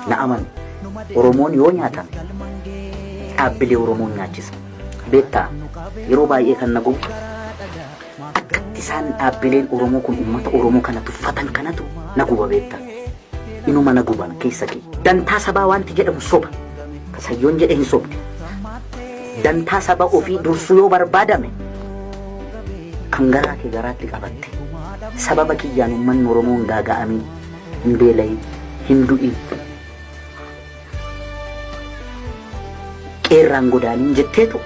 na amanu. Oromoon yoo nyaatame dhaabbilee Oromoon nyaachisa. Beektaa yeroo baay'ee kan na gubu akkatti isaan dhaabbileen Oromoo kun uummata Oromoo kana tuffatan kanatu na guba beektaa. Inuma na guban keessa kee. Dantaa sabaa wanti jedhamu soba. Kasayyoon jedhe hin sobne. Dantaa saba ofii dursuu yoo barbaadame kan garaa kee garaatti qabatte sababa kiyyaan uummanni Oromoo hin gaaga'amin, hin beelayin, hin du'in, qeerraan godaaniin jetteetu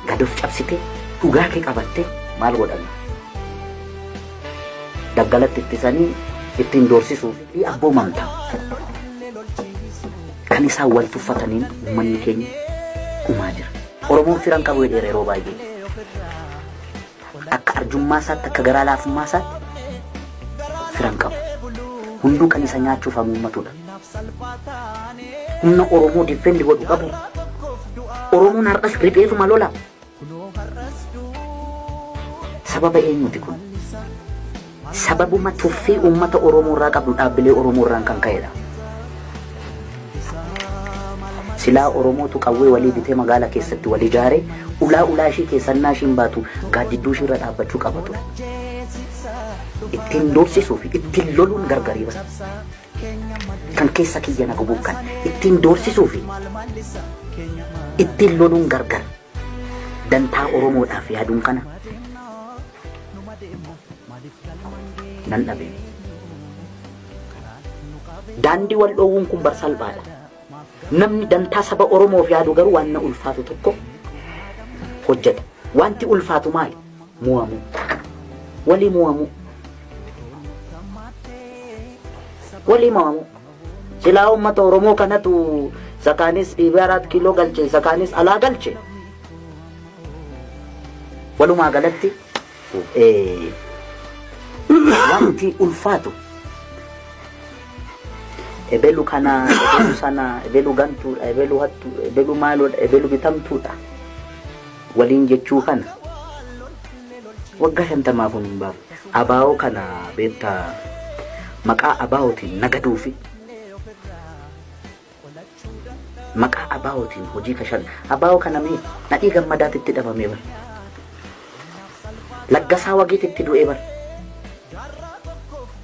gad of cabsitee dhugaa kee qabattee maal godhan? Daggalatti ittisanii ittiin doorsisuuf abboomamta. Kan isaan wal tuffataniin uummanni keenya dhumaa jira. Oromoon firan qabu jedheera yeroo baay'ee. Akka arjummaa isaatti akka garaa laafummaa isaatti firan qabu. Hunduu kan isa nyaachuuf hamuummatudha. Humna Oromoo difeendi godhu qabu. Oromoon har'as ripheetuma lola. Sababa eenyuti kun? Sababuma tuffii uummata Oromoo irraa qabdu dhaabbilee Oromoo irraan kan ka'edha. Silaa Oromootu qawwee walii bitee magaalaa keessatti wal ijaaree ulaa ishii keessannaa ishiin baatu gaaddidduu ishii irra dhaabbachuu qaba ture. Ittiin doorsisuu fi ittiin loluun gargarii basa. Kan keessa kiyya na gubuuf kan ittiin doorsisuu fi ittiin loluun gargar. Dantaa Oromoodhaaf yaaduun kana nan dhabe. Daandii wal dhoowwuun kun barsalphaadha. Namni dantaa saba Oromoof yaadu garuu waan na ulfaatu tokko hojjeta. Wanti ulfaatu maali? Mu'amu. Walii mu'amu. Walii mu'amu. Silaa uummata Oromoo kanatu sakaanis dhiibee 4 kiiloo galche, sakaanis alaa galche. Walumaa galatti wanti ulfaatu ebelu kana, ebelu sana, ebelu gantu, ebelu hattu, ebelu maalo, ebelu bitamtuudha. Waliin jechuu kana waggaa 50 hin baaf. Abaa'oo kana beektaa maqaa abaa'ootiin nagaduufi maqaa abaa'ootiin hojii kashan abaa'oo kana mee nadhii gammadaatitti dhabamee bar. Laggasaa wagiititti du'ee bar.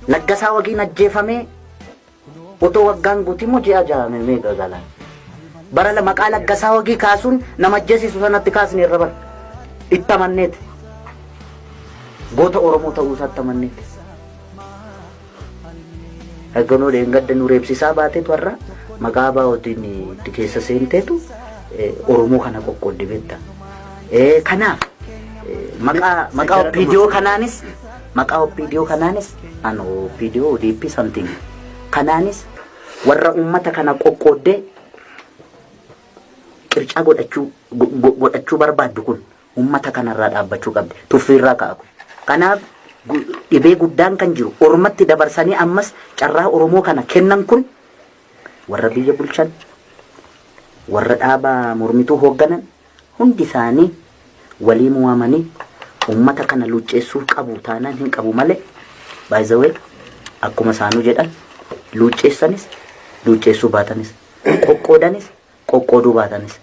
Laggasaa wagiin ajjeefamee otoo waggaan guutimmoo ji'a jaame meeqa galan. Bara la maqaa Laggasaa wagii kaasuun nama ajjeesisu sanatti kaasni irra bar. Itti amanneeti. Goota Oromoo ta'uu isaatti amanneeti. Eeganoo deengadda nu reebsisaa baateetu har'a maqaa abaa'ootiin itti keessa seenteetu Oromoo kana qoqqooddi beekta. Kanaaf maqaa OPDO kanaanis ano OPDO DP something kanaanis warra ummata kana qoqqoodde qircaa godhachuu barbaaddu kun ummata kanarraa dhaabbachuu qabdi. Tuffiirraa ka'aku. Kanaaf dhibee guddaan kan jiru ormatti dabarsanii ammas carraa Oromoo kana kennan kun warra biyya bulchan, warra dhaaba mormituu hoogganan hundi isaanii walii mu'amanii ummata kana luucceessuu qabu taanaan hin qabu malee by the way akkuma isaanuu jedhan luucceessanis luucceessuu baatanis qoqqoodanis qoqqooduu baatanis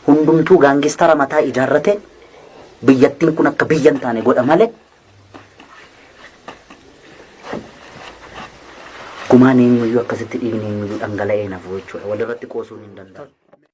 hundumtuu gaangistara mataa ijaarrate biyyattiin kun akka biyya hin taane godha malee gumaan eenyuyyuu akkasitti dhiigni eenyuyyuu dhangala'ee nafu jechuudha. Walirratti qoosuun hin danda'amu.